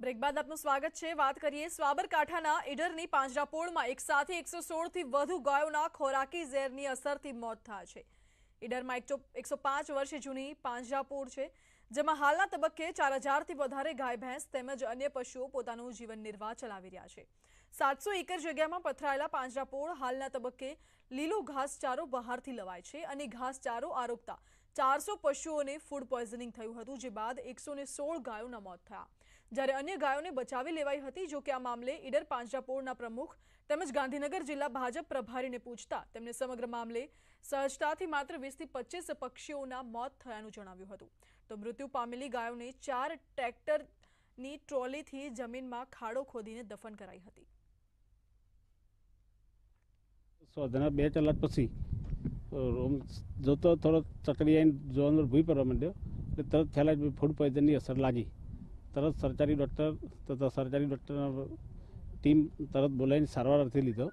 Break બાદ આપનું સ્વાગત છે। વાત કરીએ સાબરકાંઠાના ઈડરની પાંજરાપોળમાં એક સાથે 116 થી વધુ ગાયોના ખોરાકી ઝેરની અસરથી મોત થયા છે। ઈડરમાં 105 વર્ષ જૂની પાંજરાપોળ છે, જેમાં હાલના તબક્કે 4000 થી વધારે ગાય ભેંસ તેમજ અન્ય પશુઓ પોતાનું જીવન નિર્વાહ ચલાવી રહ્યા છે। 700 એકર જગ્યામાં પથરાયેલા પાંજરાપોળ હાલના તબક્કે લીલો ઘાસચારો બહારથી લવાય છે અને ઘાસચારો આરોગતા 400 પશુઓને ફૂડ પોઈઝનિંગ થયું હતું, જે બાદ 116 ગાયોના મોત થયા, જ્યારે અન્ય ગાયોને બચાવી લેવાઈ હતી। જો કે આ મામલે ઈડર પાંજરાપોળના પ્રમુખ તેમજ ગાંધીનગર જિલ્લા ભાજપ પ્રભારીને પૂછતા તેમણે સમગ્ર મામલે સહજતાથી માત્ર 20 થી 25 પક્ષીઓના મોત થયાનું જણાવ્યું હતું। તો મૃત્યુ પામેલી ગાયોને 4 ટ્રેક્ટરની ટ્રોલીથી જમીનમાં ખાડો ખોદીને દફન કરાઈ હતી। શોધના 2 કલાક પછી જોતો થોડો ચકડી આવીને જોવાનો ભૂઈ પડવા માંડ્યો, એટલે તરત ખ્યાલ આવી ફૂડ પોઈઝનની અસર લાગી। તરત સરકારી ડૉક્ટરના ટીમ તરત બોલાવીને સારવાર અર્થે લીધો।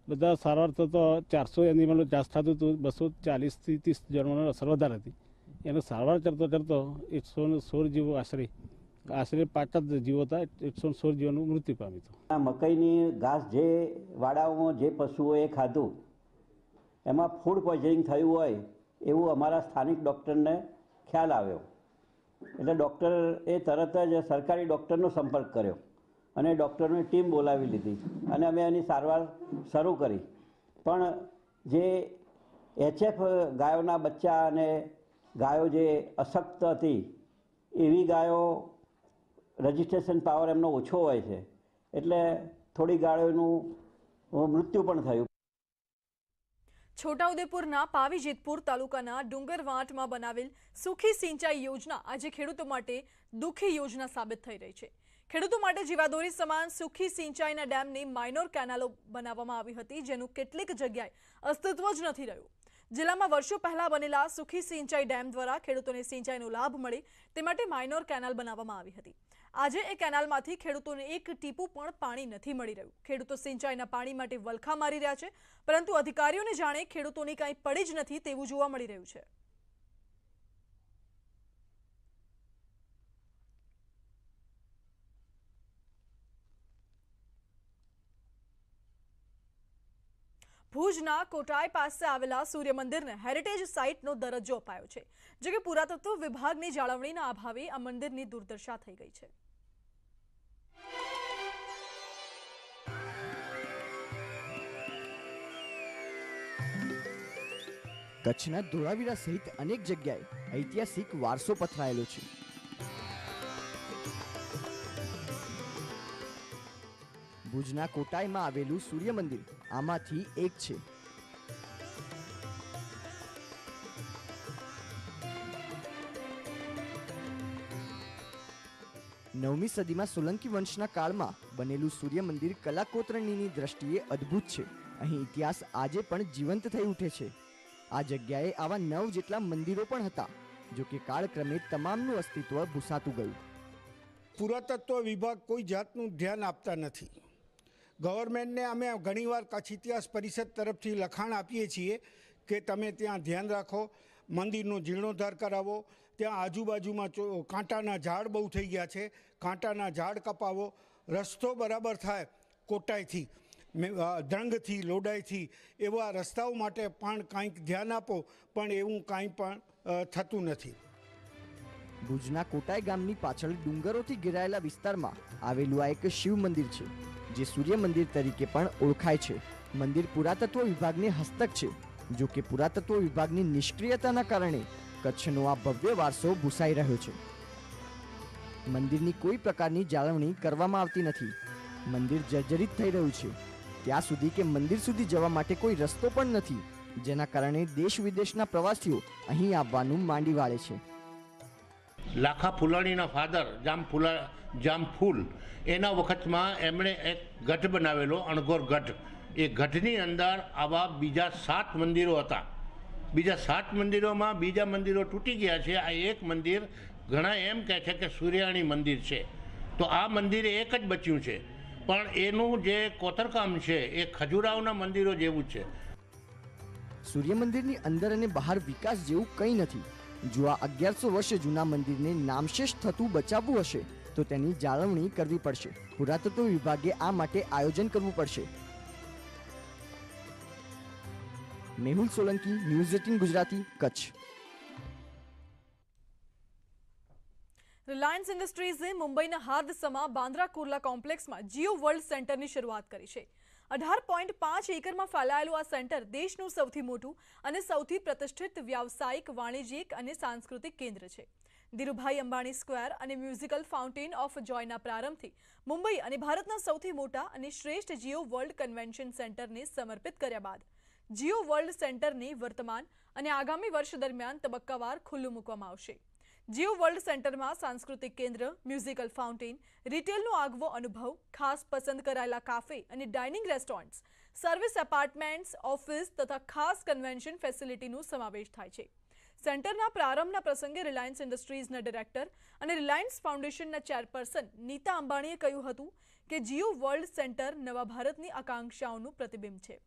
બધા સારવાર તો 400 એનિમલનું ઘાસ થતું હતું, 240 થી 30 જણોને અસર વધારે હતી। એને સારવાર કરતો 116 જીવો આશરે 5 જ જીવો હતા, 116 જીવોનું મૃત્યુ પામ્યું હતું। મકાઈની ઘાસ જે વાડાઓમાં જે પશુઓએ ખાધું એમાં ફૂડ પોઈઝનિંગ થયું હોય એવું અમારા સ્થાનિક ડૉક્ટરને ખ્યાલ આવ્યો, એટલે ડૉક્ટરે તરત જ સરકારી ડૉક્ટરનો સંપર્ક કર્યો અને ડૉક્ટરની ટીમ બોલાવી લીધી અને અમે એની સારવાર શરૂ કરી। પણ જે HF ગાયોના બચ્ચા અને ગાયો જે અશક્ત હતી એવી ગાયો રજિસ્ટ્રેશન પાવર એમનો ઓછો હોય છે, એટલે થોડી ગાયોનું મૃત્યુ પણ થયું। છોટાઉદેપુરના પાવીજેતપુર તાલુકાના ડુંગરવાંટમાં બનાવેલ સુખી સિંચાઈ યોજના આજે ખેડૂતો માટે દુઃખી યોજના સાબિત થઈ રહી છે। ખેડૂતો માટે જીવાદોરી સમાન સુખી સિંચાઈના ડેમની માઇનોર કેનાલો બનાવવામાં આવી હતી, જેનું કેટલીક જગ્યાએ અસ્તિત્વ જ નથી રહ્યું। જિલ્લામાં વર્ષો પહેલા બનેલા સુખી સિંચાઈ ડેમ દ્વારા ખેડૂતોને સિંચાઈનો લાભ મળે તે માટે માઇનોર કેનાલ બનાવવામાં આવી હતી। આજે એ કેનાલમાંથી ખેડૂતોને એક ટીપું પણ પાણી નથી મળી રહ્યું। ખેડૂતો સિંચાઈના પાણી માટે વલખા મારી રહ્યા છે, પરંતુ અધિકારીઓને જાણે ખેડૂતોની કંઈ પડી જ નથી તેવું જોવા મળી રહ્યું છે। ભુજના કોટાઈ પાસે આવેલા સૂર્ય મંદિરને હેરિટેજ સાઇટનો દરજ્જો અપાયો છે, જો કે પુરાતત્વ વિભાગની જાળવણીના અભાવે આ મંદિરની દુર્દશા થઈ ગઈ છે। કચ્છના ધોળાવીરા સહિત અનેક જગ્યાએ ઐતિહાસિક વારસો પથરાયેલો છે। ભુજના કોટાઈમાં આવેલું સૂર્ય મંદિર આમાંથી એક છે। નવમી સદીમાં સોલંકી વંશના કાળમાં બનેલું સૂર્ય મંદિર કલાકોતરણીની દ્રષ્ટિએ અદ્ભુત છે। અહીં ઇતિહાસ આજે પણ જીવંત થઈ ઉઠે છે। આ જગ્યાએ આવા 9 જેટલા મંદિરો પણ હતા, જો કે કાળક્રમે તમામનું અસ્તિત્વ ભૂસાતું ગયું। પુરાતત્વ વિભાગ કોઈ જાતનું ધ્યાન આપતા નથી। ગવર્મેન્ટને અમે ઘણીવાર કચ્છ ઇતિહાસ પરિષદ તરફથી લખાણ આપીએ છીએ કે તમે ત્યાં ધ્યાન રાખો, મંદિરનો જીર્ણોદ્ધાર કરાવો, ત્યાં આજુબાજુમાં કાંટાના ઝાડ બહુ થઈ ગયા છે, કાંટાના ઝાડ કપાવો, રસ્તો બરાબર થાય, કોટાઈથી ધ્રંગથી લોડાઈથી એવા રસ્તાઓ માટે પણ કંઈક ધ્યાન આપો, પણ એવું કાંઈ પણ થતું નથી। ભુજના કોટાઈ ગામની પાછળ ડુંગરોથી ઘેરાયેલા વિસ્તારમાં આવેલું આ એક શિવ મંદિર છે, જે સૂર્ય મંદિર તરીકે પણ ઓળખાય છે। મંદિર પુરાતત્વ વિભાગને હસ્તક છે, જો કે પુરાતત્વ વિભાગની નિષ્ક્રિયતાના કારણે કચ્છનો આ ભવ્ય વારસો ભૂસાઈ રહ્યો છે। મંદિરની કોઈ પ્રકારની જાળવણી કરવામાં આવતી નથી। મંદિર જર્જરિત થઈ રહ્યું છે, ત્યાં સુધી કે મંદિર સુધી જવા માટે કોઈ રસ્તો પણ નથી, જેના કારણે દેશ વિદેશના પ્રવાસીઓ અહીં આવવાનું માંડી વાળે છે। લાખા ફુલાણીના ફાધર જામફૂલ એના વખતમાં એમણે એક ગઢ બનાવેલો, અણગોર ગઢ। એ ગઢની અંદર આવા બીજા 7 મંદિરો હતા। બીજા 7 મંદિરોમાં બીજા મંદિરો તૂટી ગયા છે। આ એક મંદિર ઘણા એમ કહે છે કે સૂર્યાણી મંદિર છે, તો આ મંદિર એક જ બચ્યું છે, પણ એનું જે કોતરકામ છે એ ખજુરાહોના મંદિરો જેવું છે। સૂર્ય મંદિરની અંદર અને બહાર વિકાસ જેવું કંઈ નથી। જો આ 1100 વર્ષ જૂના મંદિરને નામશેષ થતું બચાવવું હશે તો તેની જાળવણી કરવી પડશે. પુરાતત્વ વિભાગે આ માટે આયોજન કરવું પડશે. મેહુલ સોલંકી, ન્યૂઝ 18 ગુજરાતી, કચ્છ. રિલાયન્સ ઇન્ડસ્ટ્રીઝે મુંબઈના હાર્દસમાં બાંદ્રા કુર્લા કોમ્પ્લેક્સમાં જીઓ વર્લ્ડ સેન્ટરની શરૂઆત કરી છે. 18.5 એકરમાં ફેલાયેલું આ સેન્ટર દેશનું સૌથી મોટું અને સૌથી પ્રતિષ્ઠિત વ્યાવસાયિક, વાણિજ્યિક અને સાંસ્કૃતિક કેન્દ્ર છે. ધીરુભાઈ અંબાણી સ્ક્વેર અને મ્યુઝિકલ ફાઉન્ટેન ઓફ જોયના પ્રારંભથી મુંબઈ અને ભારતના સૌથી મોટા અને શ્રેષ્ઠ જીઓ વર્લ્ડ કન્વેન્શન સેન્ટરને સમર્પિત કર્યા બાદ જીઓ વર્લ્ડ સેન્ટરને વર્તમાન અને આગામી વર્ષ દરમિયાન તબક્કાવાર ખુલ્લું મૂકવામાં આવશે. જીઓ વર્લ્ડ સેન્ટરમાં સાંસ્કૃતિક કેન્દ્ર, મ્યુઝિકલ ફાઉન્ટેન, રિટેલનો આગવો અનુભવ, ખાસ પસંદ કરાયેલા કાફે અને dining restaurants, service apartments, office તથા ખાસ કન્વેન્શન ફેસિલિટીનો સમાવેશ થાય છે. સેન્ટરના પ્રારંભના પ્રસંગે રિલાયન્સ ઇન્ડસ્ટ્રીઝના ડિરેક્ટર અને રિલાયન્સ ફાઉન્ડેશનના ચેરપર્સન નીતા અંબાણીએ કહ્યું હતું કે જીઓ વર્લ્ડ સેન્ટર નવા ભારતની આકાંક્ષાઓનું પ્રતિબિંબ છે.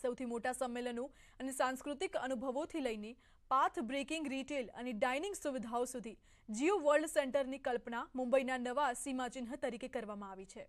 સૌથી મોટા સંમેલનો અને સાંસ્કૃતિક અનુભવોથી લઈને પાથ બ્રેકિંગ રિટેલ અને ડાઇનિંગ સુવિધાઓ સુધી જીઓ વર્લ્ડ સેન્ટરની કલ્પના મુંબઈના નવા સીમાચિહ્ન તરીકે કરવામાં આવી છે.